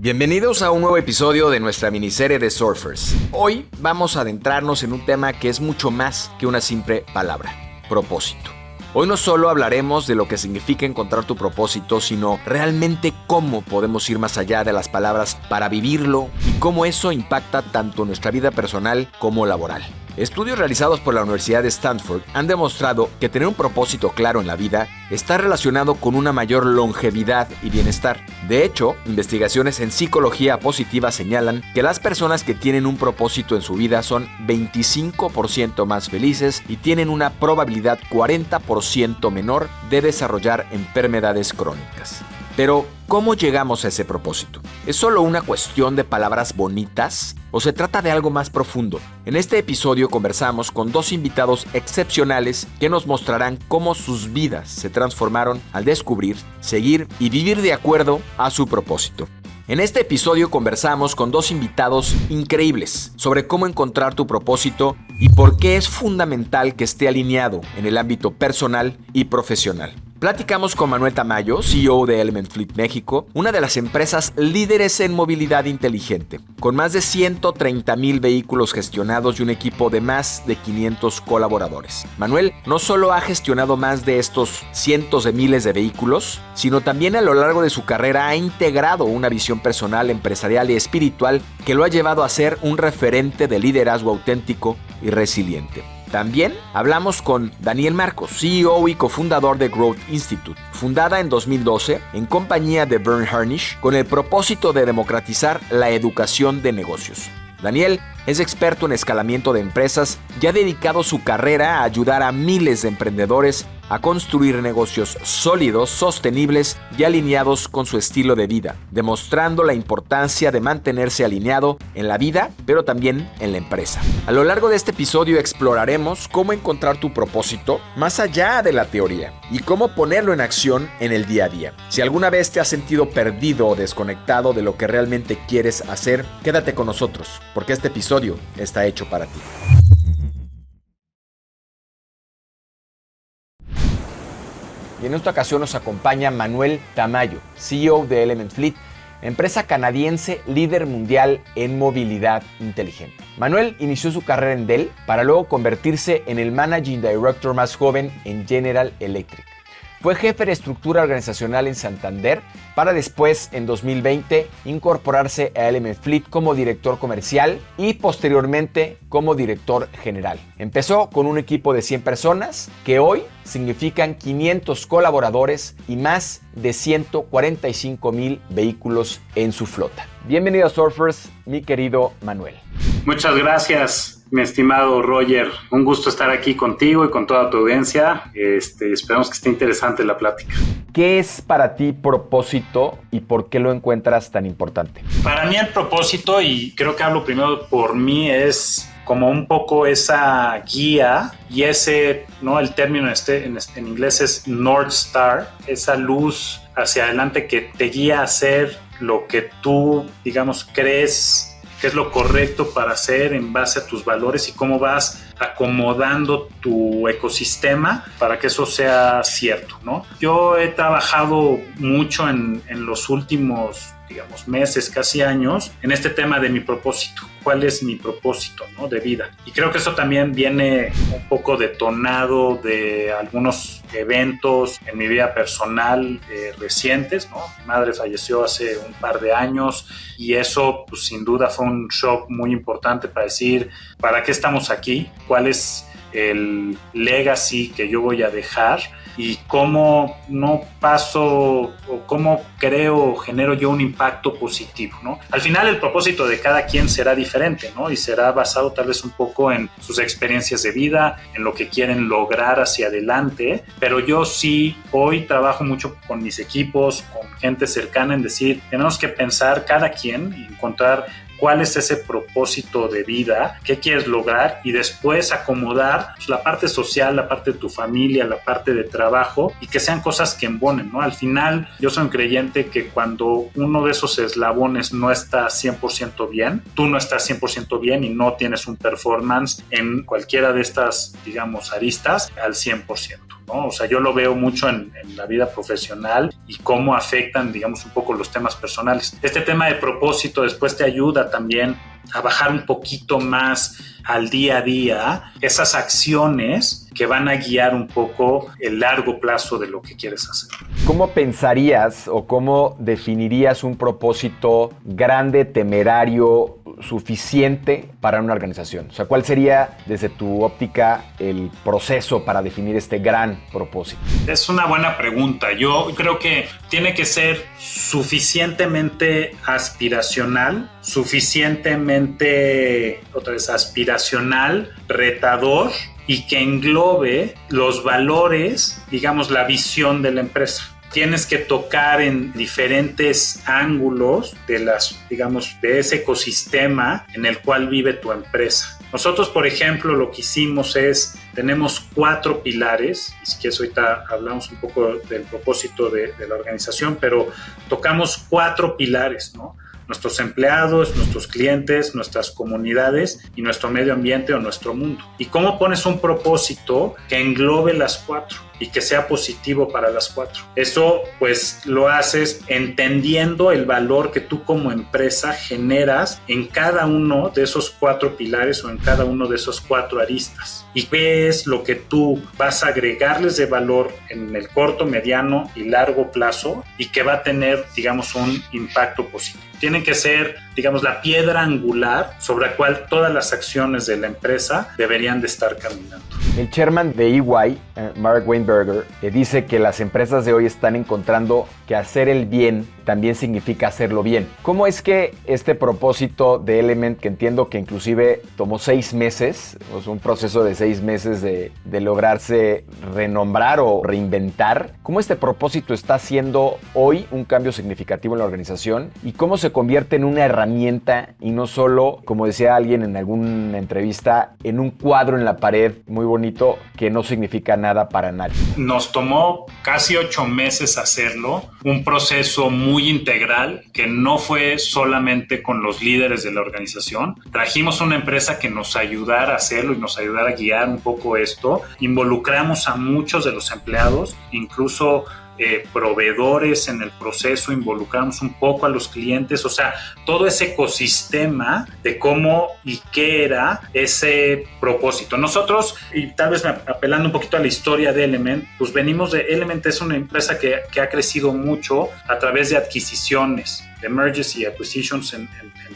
Bienvenidos a un nuevo episodio de nuestra miniserie de Surfers. Hoy vamos a adentrarnos en un tema que es mucho más que una simple palabra: propósito. Hoy no solo hablaremos de lo que significa encontrar tu propósito, sino realmente cómo podemos ir más allá de las palabras para vivirlo y cómo eso impacta tanto nuestra vida personal como laboral. Estudios realizados por la Universidad de Stanford han demostrado que tener un propósito claro en la vida está relacionado con una mayor longevidad y bienestar. De hecho, investigaciones en psicología positiva señalan que las personas que tienen un propósito en su vida son 25% más felices y tienen una probabilidad 40% menor de desarrollar enfermedades crónicas. Pero, ¿cómo llegamos a ese propósito? ¿Es solo una cuestión de palabras bonitas o se trata de algo más profundo? En este episodio conversamos con dos invitados excepcionales que nos mostrarán cómo sus vidas se transformaron al descubrir, seguir y vivir de acuerdo a su propósito. En este episodio conversamos con dos invitados increíbles sobre cómo encontrar tu propósito y por qué es fundamental que esté alineado en el ámbito personal y profesional. Platicamos con Manuel Tamayo, CEO de Element Fleet México, una de las empresas líderes en movilidad inteligente, con más de 130,000 vehículos gestionados y un equipo de más de 500 colaboradores. Manuel no solo ha gestionado más de estos cientos de miles de vehículos, sino también a lo largo de su carrera ha integrado una visión personal, empresarial y espiritual que lo ha llevado a ser un referente de liderazgo auténtico y resiliente. También hablamos con Daniel Marcos, CEO y cofundador de Growth Institute, fundada en 2012 en compañía de Verne Harnish con el propósito de democratizar la educación de negocios. Daniel es experto en escalamiento de empresas y ha dedicado su carrera a ayudar a miles de emprendedores a construir negocios sólidos, sostenibles y alineados con su estilo de vida, demostrando la importancia de mantenerse alineado en la vida, pero también en la empresa. A lo largo de este episodio exploraremos cómo encontrar tu propósito más allá de la teoría y cómo ponerlo en acción en el día a día. Si alguna vez te has sentido perdido o desconectado de lo que realmente quieres hacer, quédate con nosotros, porque este episodio está hecho para ti. Y en esta ocasión nos acompaña Manuel Tamayo, CEO de Element Fleet, empresa canadiense líder mundial en movilidad inteligente. Manuel inició su carrera en Dell para luego convertirse en el Managing Director más joven en General Electric. Fue jefe de estructura organizacional en Santander para después, en 2020, incorporarse a Element Fleet como director comercial y posteriormente como director general. Empezó con un equipo de 100 personas que hoy significan 500 colaboradores y más de 145,000 vehículos en su flota. Bienvenido a Surfers, mi querido Manuel. Muchas gracias, mi estimado Roger. Un gusto estar aquí contigo y con toda tu audiencia. Esperamos que esté interesante la plática. ¿Qué es para ti propósito y por qué lo encuentras tan importante? Para mí el propósito, y creo que hablo primero por mí, es como un poco esa guía y ese, ¿no? El término en inglés es North Star, esa luz hacia adelante que te guía a hacer lo que tú, digamos, crees que es lo correcto para hacer en base a tus valores y cómo vas acomodando tu ecosistema para que eso sea cierto, ¿no? Yo he trabajado mucho en los últimos, digamos, meses, casi años, en este tema de mi propósito. ¿Cuál es mi propósito, ¿no? de vida? Y creo que eso también viene un poco detonado de algunos eventos en mi vida personal recientes, ¿no? Mi madre falleció hace un par de años y eso, pues, sin duda fue un shock muy importante para decir, ¿para qué estamos aquí? ¿Cuál es el legacy que yo voy a dejar? Y cómo no paso o cómo creo o genero yo un impacto positivo, ¿no? Al final el propósito de cada quien será diferente, ¿no? Y será basado tal vez un poco en sus experiencias de vida, en lo que quieren lograr hacia adelante, pero yo sí hoy trabajo mucho con mis equipos, con gente cercana en decir, tenemos que pensar cada quien y encontrar cuál es ese propósito de vida, qué quieres lograr y después acomodar, pues, la parte social, la parte de tu familia, la parte de trabajo y que sean cosas que embonen, ¿no? Al final yo soy un creyente que cuando uno de esos eslabones no está 100% bien, tú no estás 100% bien y no tienes un performance en cualquiera de estas, digamos, aristas al 100%. ¿no? O sea, yo lo veo mucho en la vida profesional y cómo afectan, digamos, un poco los temas personales. Este tema de propósito después te ayuda también a bajar un poquito más al día a día esas acciones que van a guiar un poco el largo plazo de lo que quieres hacer. ¿Cómo pensarías o cómo definirías un propósito grande, temerario, suficiente para una organización? O sea, ¿cuál sería, desde tu óptica, el proceso para definir este gran propósito? Es una buena pregunta. Yo creo que tiene que ser suficientemente aspiracional, aspiracional, retador, y que englobe los valores, digamos, la visión de la empresa. Tienes que tocar en diferentes ángulos de ese ecosistema en el cual vive tu empresa. Nosotros, por ejemplo, lo que hicimos tenemos 4 pilares, y si quieres ahorita hablamos un poco del propósito de la organización, pero tocamos 4 pilares, ¿no? Nuestros empleados, nuestros clientes, nuestras comunidades y nuestro medio ambiente o nuestro mundo. ¿Y cómo pones un propósito que englobe las 4 y que sea positivo para las 4? Eso pues lo haces entendiendo el valor que tú como empresa generas en cada uno de esos 4 pilares o en cada uno de esos 4 aristas. Y qué es lo que tú vas a agregarles de valor en el corto, mediano y largo plazo y que va a tener, digamos, un impacto positivo. Tienen que ser, digamos, la piedra angular sobre la cual todas las acciones de la empresa deberían de estar caminando. El chairman de EY, Mark Weinberger, dice que las empresas de hoy están encontrando que hacer el bien también significa hacerlo bien. ¿Cómo es que este propósito de Element, que entiendo que inclusive tomó 6 meses, o sea, un proceso de 6 meses de lograrse renombrar o reinventar, cómo este propósito está haciendo hoy un cambio significativo en la organización y cómo se convierte en una herramienta y no solo, como decía alguien en alguna entrevista, en un cuadro en la pared muy bonito que no significa nada para nadie? Nos tomó casi 8 meses hacerlo, un proceso muy integral que no fue solamente con los líderes de la organización. Trajimos una empresa que nos ayudara a hacerlo y nos ayudara a guiar un poco esto. Involucramos a muchos de los empleados, incluso proveedores en el proceso, involucramos un poco a los clientes, o sea, todo ese ecosistema de cómo y qué era ese propósito. Nosotros, y tal vez apelando un poquito a la historia de Element, pues venimos de Element, es una empresa que ha crecido mucho a través de adquisiciones, de mergers y acquisitions en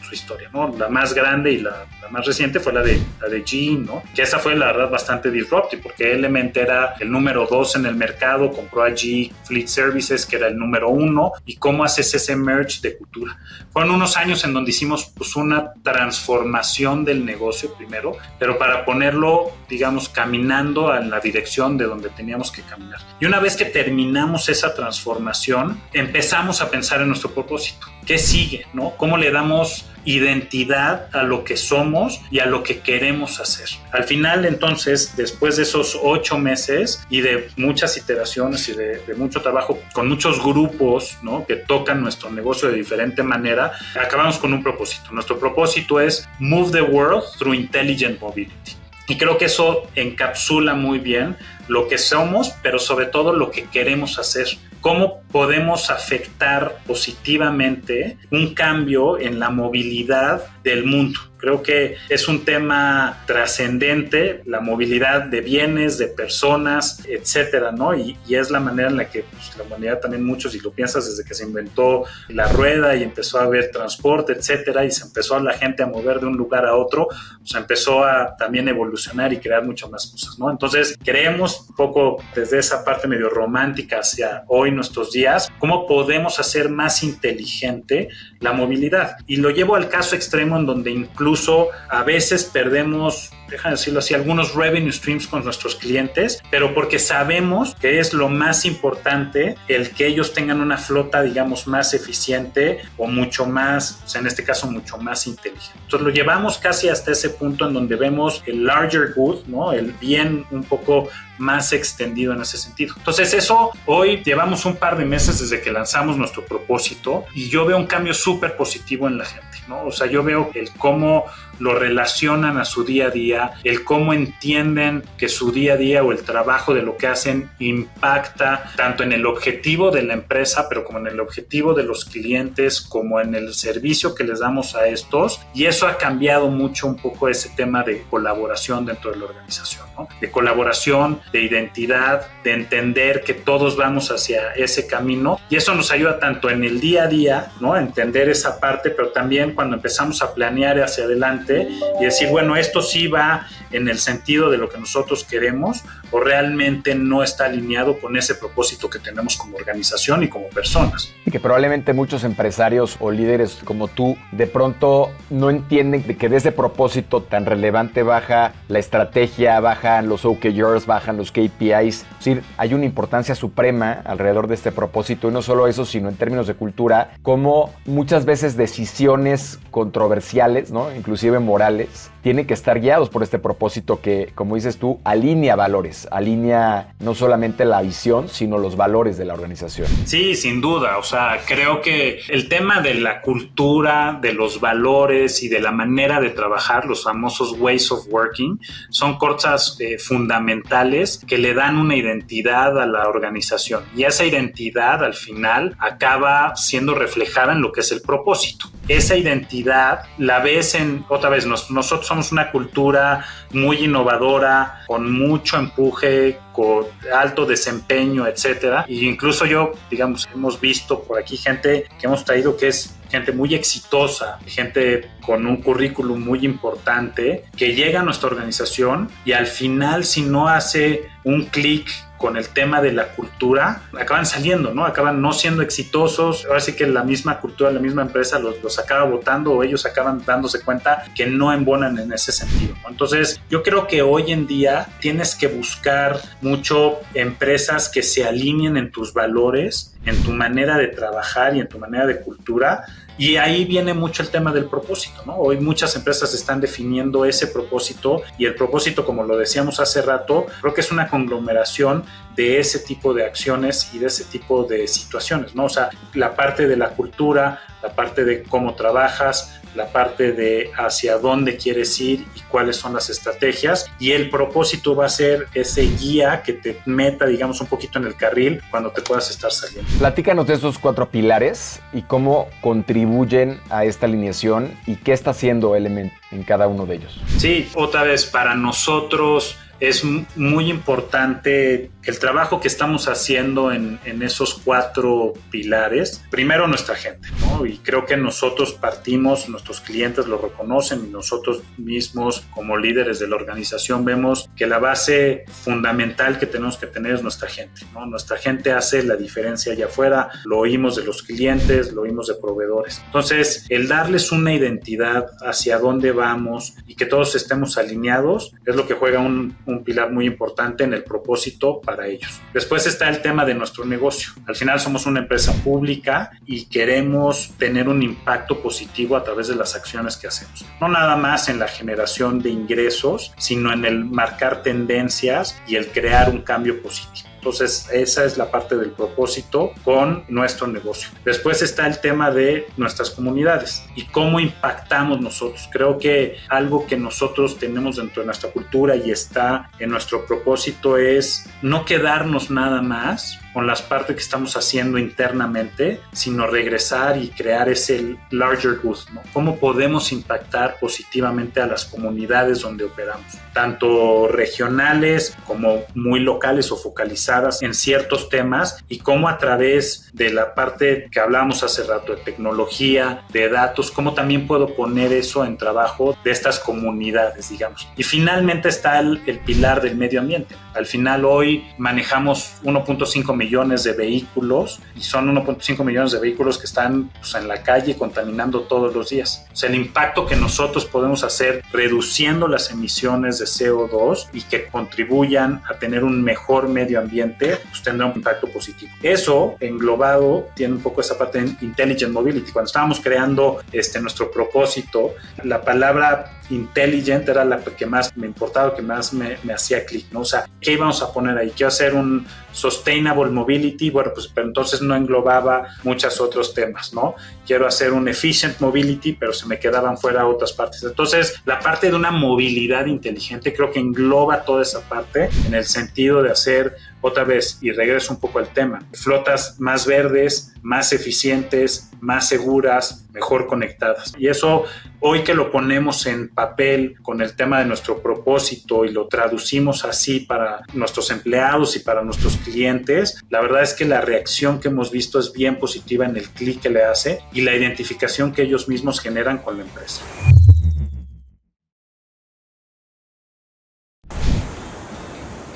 su historia, ¿no? La más grande y la más reciente fue la de GE, ¿no? Que esa fue la verdad bastante disruptive porque Element era el número 2 en el mercado, compró a GE Fleet Services, que era el número 1, y cómo haces ese merge de cultura. Fueron unos años en donde hicimos pues una transformación del negocio primero, pero para ponerlo, digamos, caminando en la dirección de donde teníamos que caminar. Y una vez que terminamos esa transformación, empezamos a pensar en nuestro propósito. ¿Qué sigue, no? ¿Cómo le damos identidad a lo que somos y a lo que queremos hacer? Al final, entonces, después de esos 8 meses y de muchas iteraciones y de mucho trabajo con muchos grupos, ¿no?, que tocan nuestro negocio de diferente manera, acabamos con un propósito. Nuestro propósito es Move the World Through Intelligent Mobility. Y creo que eso encapsula muy bien lo que somos, pero sobre todo lo que queremos hacer. ¿Cómo podemos afectar positivamente un cambio en la movilidad del mundo? Creo que es un tema trascendente, la movilidad de bienes, de personas, etcétera, ¿no? Y es la manera en la que pues, la humanidad también, muchos, y lo piensas desde que se inventó la rueda y empezó a haber transporte, etcétera, y se empezó a la gente a mover de un lugar a otro, pues empezó a también evolucionar y crear muchas más cosas, ¿no? Entonces, creemos un poco desde esa parte medio romántica hacia hoy, nuestros días, cómo podemos hacer más inteligente la movilidad. Y lo llevo al caso extremo en donde incluso a veces perdemos, déjame decirlo así, algunos revenue streams con nuestros clientes, pero porque sabemos que es lo más importante el que ellos tengan una flota, digamos, más eficiente o mucho más, o sea, en este caso, mucho más inteligente. Entonces lo llevamos casi hasta ese punto en donde vemos el larger good, ¿no?, el bien un poco más extendido en ese sentido. Entonces eso, hoy llevamos un par de meses desde que lanzamos nuestro propósito y yo veo un cambio súper positivo en la gente, ¿no? O sea, yo veo el cómo lo relacionan a su día a día, día, el cómo entienden que su día a día o el trabajo de lo que hacen impacta tanto en el objetivo de la empresa, pero como en el objetivo de los clientes, como en el servicio que les damos a estos. Y eso ha cambiado mucho un poco ese tema de colaboración dentro de la organización, ¿no? De colaboración, de identidad, de entender que todos vamos hacia ese camino. Y eso nos ayuda tanto en el día a día, ¿no? A entender esa parte, pero también cuando empezamos a planear hacia adelante y decir, bueno, esto sí va en el sentido de lo que nosotros queremos o realmente no está alineado con ese propósito que tenemos como organización y como personas. Y que probablemente muchos empresarios o líderes como tú de pronto no entienden que de ese propósito tan relevante baja la estrategia, bajan los OKRs, bajan los KPIs. Es decir, hay una importancia suprema alrededor de este propósito y no solo eso, sino en términos de cultura, como muchas veces decisiones controversiales, ¿no? Inclusive morales, tienen que estar guiados por este propósito que, como dices tú, alinea valores, alinea no solamente la visión, sino los valores de la organización. Sí, sin duda. O sea, creo que el tema de la cultura, de los valores y de la manera de trabajar, los famosos ways of working, son cosas fundamentales que le dan una identidad a la organización. Y esa identidad, al final, acaba siendo reflejada en lo que es el propósito. Esa identidad la ves otra vez, nosotros somos una cultura muy innovadora, con mucho empuje, con alto desempeño, etcétera. Y incluso digamos, hemos visto por aquí gente que hemos traído que es gente muy exitosa, gente con un currículum muy importante, que llega a nuestra organización y al final, si no hace un clic con el tema de la cultura, acaban saliendo, ¿no? Acaban no siendo exitosos. Ahora sí que la misma cultura, la misma empresa los acaba votando o ellos acaban dándose cuenta que no embonan en ese sentido, ¿no? Entonces, yo creo que hoy en día tienes que buscar mucho empresas que se alineen en tus valores, en tu manera de trabajar y en tu manera de cultura. Y ahí viene mucho el tema del propósito, ¿no? Hoy muchas empresas están definiendo ese propósito y el propósito, como lo decíamos hace rato, creo que es una conglomeración de ese tipo de acciones y de ese tipo de situaciones, ¿no? O sea, la parte de la cultura, la parte de cómo trabajas, la parte de hacia dónde quieres ir y cuáles son las estrategias, y el propósito va a ser ese guía que te meta, digamos, un poquito en el carril cuando te puedas estar saliendo. Platícanos de esos 4 pilares y cómo contribuyen a esta alineación y qué está haciendo Element en cada uno de ellos. Sí, otra vez, para nosotros es muy importante el trabajo que estamos haciendo en esos 4 pilares. Primero, nuestra gente, ¿no? Y creo que nosotros partimos, nuestros clientes lo reconocen y nosotros mismos como líderes de la organización vemos que la base fundamental que tenemos que tener es nuestra gente, ¿no? Nuestra gente hace la diferencia allá afuera, lo oímos de los clientes, lo oímos de proveedores. Entonces, el darles una identidad hacia dónde vamos y que todos estemos alineados es lo que juega un pilar muy importante en el propósito para ellos. Después está el tema de nuestro negocio. Al final somos una empresa pública y queremos tener un impacto positivo a través de las acciones que hacemos. No nada más en la generación de ingresos, sino en el marcar tendencias y el crear un cambio positivo. Entonces, esa es la parte del propósito con nuestro negocio. Después está el tema de nuestras comunidades y cómo impactamos nosotros. Creo que algo que nosotros tenemos dentro de nuestra cultura y está en nuestro propósito es no quedarnos nada más con las partes que estamos haciendo internamente, sino regresar y crear ese larger good, ¿no? ¿Cómo podemos impactar positivamente a las comunidades donde operamos? Tanto regionales como muy locales o focalizadas en ciertos temas, y cómo a través de la parte que hablábamos hace rato de tecnología, de datos, cómo también puedo poner eso en trabajo de estas comunidades, digamos. Y finalmente está el pilar del medio ambiente. Al final hoy manejamos 1.5 millones de vehículos y son 1.5 millones de vehículos que están en la calle contaminando todos los días. O sea, el impacto que nosotros podemos hacer reduciendo las emisiones de CO2 y que contribuyan a tener un mejor medio ambiente, pues tendrá un impacto positivo. Eso englobado tiene un poco esa parte de Intelligent Mobility. Cuando estábamos creando nuestro propósito, la palabra intelligent era la que más me importaba, que más me hacía clic, ¿no? O sea, ¿qué íbamos a poner ahí? Quiero hacer un sustainable mobility, bueno, pues pero entonces no englobaba muchos otros temas, ¿no? Quiero hacer un efficient mobility, pero se me quedaban fuera otras partes. Entonces, la parte de una movilidad inteligente creo que engloba toda esa parte en el sentido de hacer, otra vez, y regreso un poco al tema, flotas más verdes, más eficientes, más seguras, mejor conectadas. Y eso, hoy que lo ponemos en papel con el tema de nuestro propósito y lo traducimos así para nuestros empleados y para nuestros clientes, la verdad es que la reacción que hemos visto es bien positiva en el clic que le hace y la identificación que ellos mismos generan con la empresa.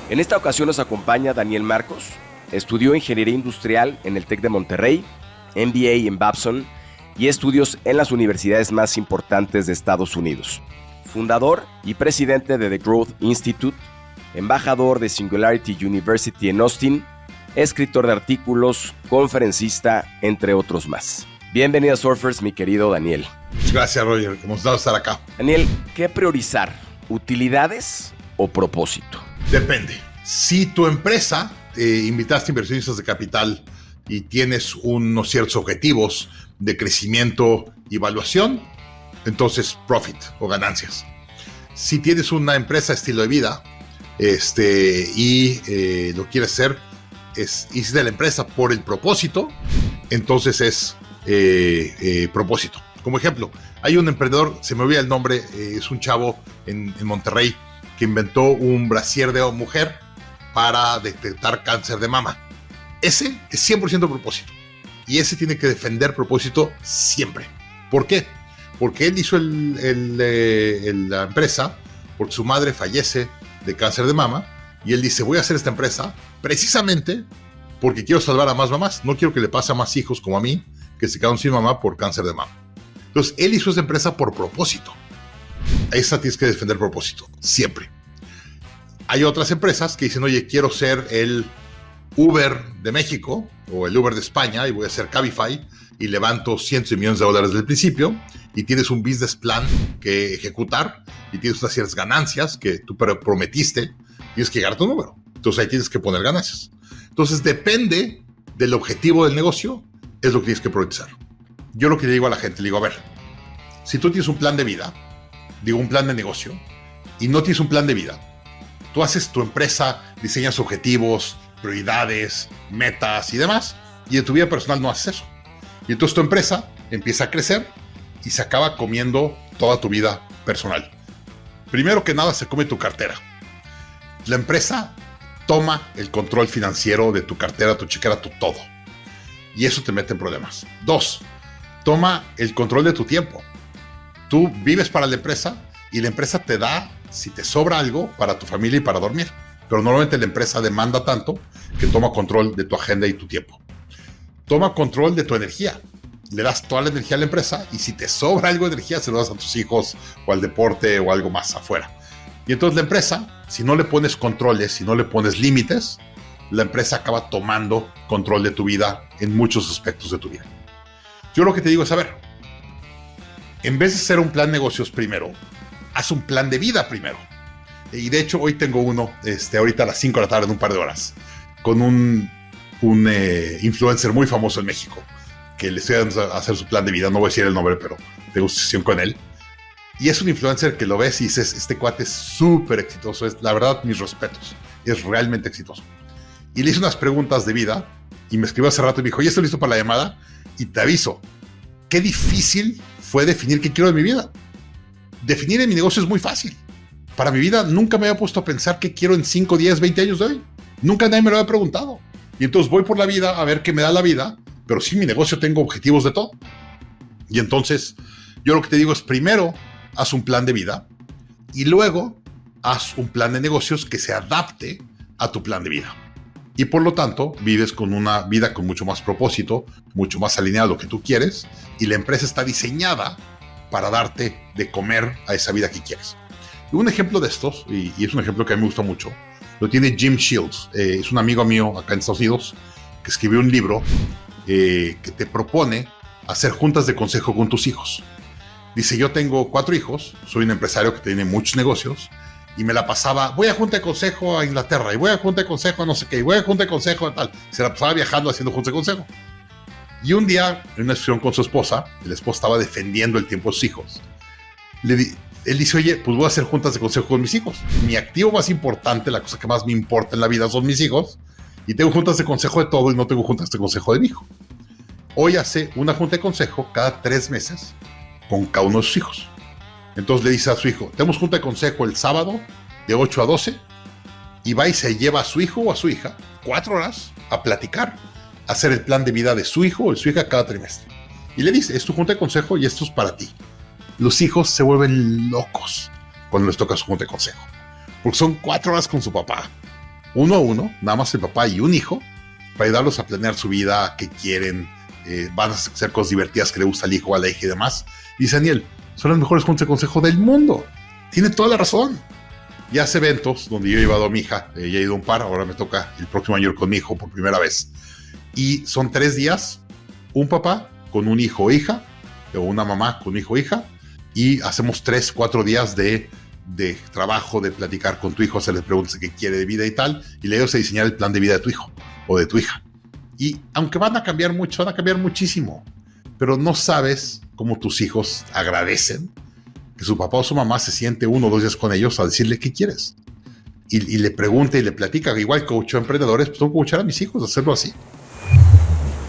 En esta ocasión nos acompaña Daniel Marcos. Estudió Ingeniería Industrial en el TEC de Monterrey, MBA en Babson y estudios en las universidades más importantes de Estados Unidos. Fundador y presidente de The Growth Institute, embajador de Singularity University en Austin, escritor de artículos, conferencista, entre otros más. Bienvenido a Surfers, mi querido Daniel. Gracias, Roger. Hemos dado estar acá. Daniel, ¿qué priorizar? ¿Utilidades o propósito? Depende. Si tu empresa invitaste inversionistas de capital y tienes unos ciertos objetivos de crecimiento y evaluación, entonces profit o ganancias. Si tienes una empresa estilo de vida y lo quieres hacer, hiciste la empresa por el propósito, entonces es propósito. Como ejemplo, hay un emprendedor, se me olvida el nombre, es un chavo en Monterrey que inventó un brasier de mujer para detectar cáncer de mama. Ese es 100% propósito. Y ese tiene que defender propósito siempre. ¿Por qué? Porque él hizo la empresa porque su madre fallece de cáncer de mama y él dice, voy a hacer esta empresa precisamente porque quiero salvar a más mamás. No quiero que le pase a más hijos como a mí que se quedaron sin mamá por cáncer de mama. Entonces, él hizo esta empresa por propósito. Esa tienes que defender propósito, siempre. Hay otras empresas que dicen, oye, quiero ser el Uber de México o el Uber de España y voy a hacer Cabify y levanto cientos de millones de dólares desde el principio y tienes un business plan que ejecutar y tienes unas ciertas ganancias que tú prometiste, tienes que llegar a tu número. Entonces ahí tienes que poner ganancias. Entonces depende del objetivo del negocio, es lo que tienes que priorizar. Yo lo que le digo a la gente, le digo, a ver, si tú tienes un plan de vida, digo un plan de negocio, y no tienes un plan de vida, tú haces tu empresa, diseñas objetivos, prioridades, metas y demás, y en tu vida personal no haces eso. Y entonces tu empresa empieza a crecer y se acaba comiendo toda tu vida personal. Primero que nada, se come tu cartera. La empresa toma el control financiero de tu cartera, tu chequera, tu todo. Y eso te mete en problemas. 2, toma el control de tu tiempo. Tú vives para la empresa y la empresa te da, si te sobra algo, para tu familia y para dormir. Pero normalmente la empresa demanda tanto que toma control de tu agenda y tu tiempo. Toma control de tu energía. Le das toda la energía a la empresa y si te sobra algo de energía, se lo das a tus hijos o al deporte o algo más afuera. Y entonces la empresa, si no le pones controles, si no le pones límites, la empresa acaba tomando control de tu vida en muchos aspectos de tu vida. Yo lo que te digo es, a ver, en vez de hacer un plan de negocios primero, haz un plan de vida primero. Y de hecho hoy tengo uno, ahorita a las 5 de la tarde, en un par de horas, con un influencer muy famoso en México, que le estoy dando a hacer su plan de vida. No voy a decir el nombre, pero tengo sesión con él. Y es un influencer que lo ves y dices, este cuate es súper exitoso. Es, la verdad, mis respetos. Es realmente exitoso. Y le hice unas preguntas de vida y me escribió hace rato y me dijo, ¿ya estoy listo para la llamada? Y te aviso, qué difícil fue definir qué quiero de mi vida. Definir en mi negocio es muy fácil. Para mi vida nunca me había puesto a pensar qué quiero en 5, 10, 20 años de hoy. Nunca nadie me lo había preguntado. Y entonces voy por la vida a ver qué me da la vida, pero sí, mi negocio tengo objetivos de todo. Y entonces yo lo que te digo es, primero haz un plan de vida y luego haz un plan de negocios que se adapte a tu plan de vida. Y por lo tanto, vives con una vida con mucho más propósito, mucho más alineada a lo que tú quieres, y la empresa está diseñada para darte de comer a esa vida que quieres. Y un ejemplo de estos, y es un ejemplo que a mí me gusta mucho, lo tiene Jim Shields. Es un amigo mío acá en Estados Unidos que escribió un libro que te propone hacer juntas de consejo con tus hijos. Dice, yo tengo 4 hijos, soy un empresario que tiene muchos negocios, y me la pasaba, voy a junta de consejo a Inglaterra, y voy a junta de consejo a no sé qué, y voy a junta de consejo a tal. Se la pasaba viajando haciendo junta de consejo. Y un día, en una sesión con su esposa, el esposo estaba defendiendo el tiempo de sus hijos. Él dice, oye, pues voy a hacer juntas de consejo con mis hijos. Mi activo más importante, la cosa que más me importa en la vida son mis hijos, y tengo juntas de consejo de todo y no tengo juntas de consejo de mi hijo. Hoy hace una junta de consejo cada 3 meses con cada uno de sus hijos. Entonces le dice a su hijo, tenemos junta de consejo el sábado de 8 a 12, y va y se lleva a su hijo o a su hija 4 horas a platicar, a hacer el plan de vida de su hijo o de su hija cada trimestre. Y le dice, es tu junta de consejo y esto es para ti. Los hijos se vuelven locos cuando les toca su junta de consejo, porque son 4 horas con su papá, uno a uno, nada más el papá y un hijo, para ayudarlos a planear su vida, qué quieren, van a hacer cosas divertidas que le gusta al hijo, a la hija y demás. Y dice Daniel, son las mejores juntas de consejo del mundo. Tiene toda la razón. Y hace eventos donde yo he llevado a mi hija, ella ha ido un par, ahora me toca el próximo año ir con mi hijo por primera vez. Y son 3 días, un papá con un hijo o hija, o una mamá con un hijo o hija, y hacemos 3-4 días de trabajo, de platicar con tu hijo, hacerle preguntas de qué quiere de vida y tal, y le ayudas a diseñar el plan de vida de tu hijo o de tu hija. Y aunque van a cambiar mucho, van a cambiar muchísimo, pero no sabes cómo tus hijos agradecen que su papá o su mamá se siente 1 o 2 días con ellos a decirle qué quieres. Y le pregunta y le platica, igual coachó a emprendedores, pues tengo que coachar a mis hijos, hacerlo así.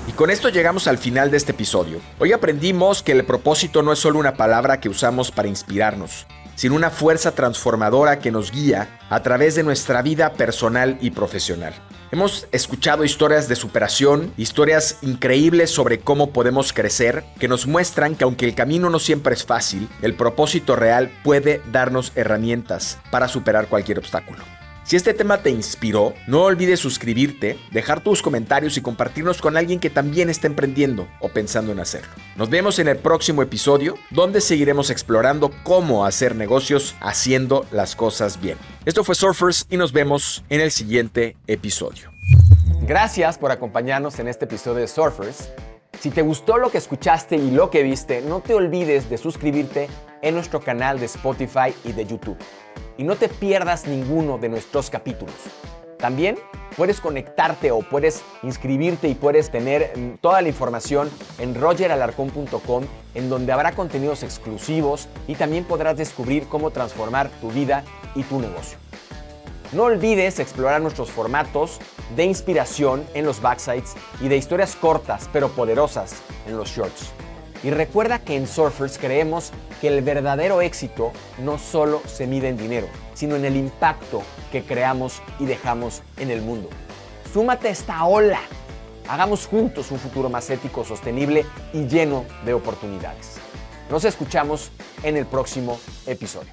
Y con esto llegamos al final de este episodio. Hoy aprendimos que el propósito no es solo una palabra que usamos para inspirarnos, sino una fuerza transformadora que nos guía a través de nuestra vida personal y profesional. Hemos escuchado historias de superación, historias increíbles sobre cómo podemos crecer, que nos muestran que aunque el camino no siempre es fácil, el propósito real puede darnos herramientas para superar cualquier obstáculo. Si este tema te inspiró, no olvides suscribirte, dejar tus comentarios y compartirnos con alguien que también está emprendiendo o pensando en hacerlo. Nos vemos en el próximo episodio, donde seguiremos explorando cómo hacer negocios haciendo las cosas bien. Esto fue Surfers y nos vemos en el siguiente episodio. Gracias por acompañarnos en este episodio de Surfers. Si te gustó lo que escuchaste y lo que viste, no te olvides de suscribirte en nuestro canal de Spotify y de YouTube. Y no te pierdas ninguno de nuestros capítulos. También puedes conectarte o puedes inscribirte y puedes tener toda la información en rogeralarcon.com, en donde habrá contenidos exclusivos y también podrás descubrir cómo transformar tu vida y tu negocio. No olvides explorar nuestros formatos de inspiración en los backsides y de historias cortas pero poderosas en los shorts. Y recuerda que en Surfers creemos que el verdadero éxito no solo se mide en dinero, sino en el impacto que creamos y dejamos en el mundo. Súmate a esta ola. Hagamos juntos un futuro más ético, sostenible y lleno de oportunidades. Nos escuchamos en el próximo episodio.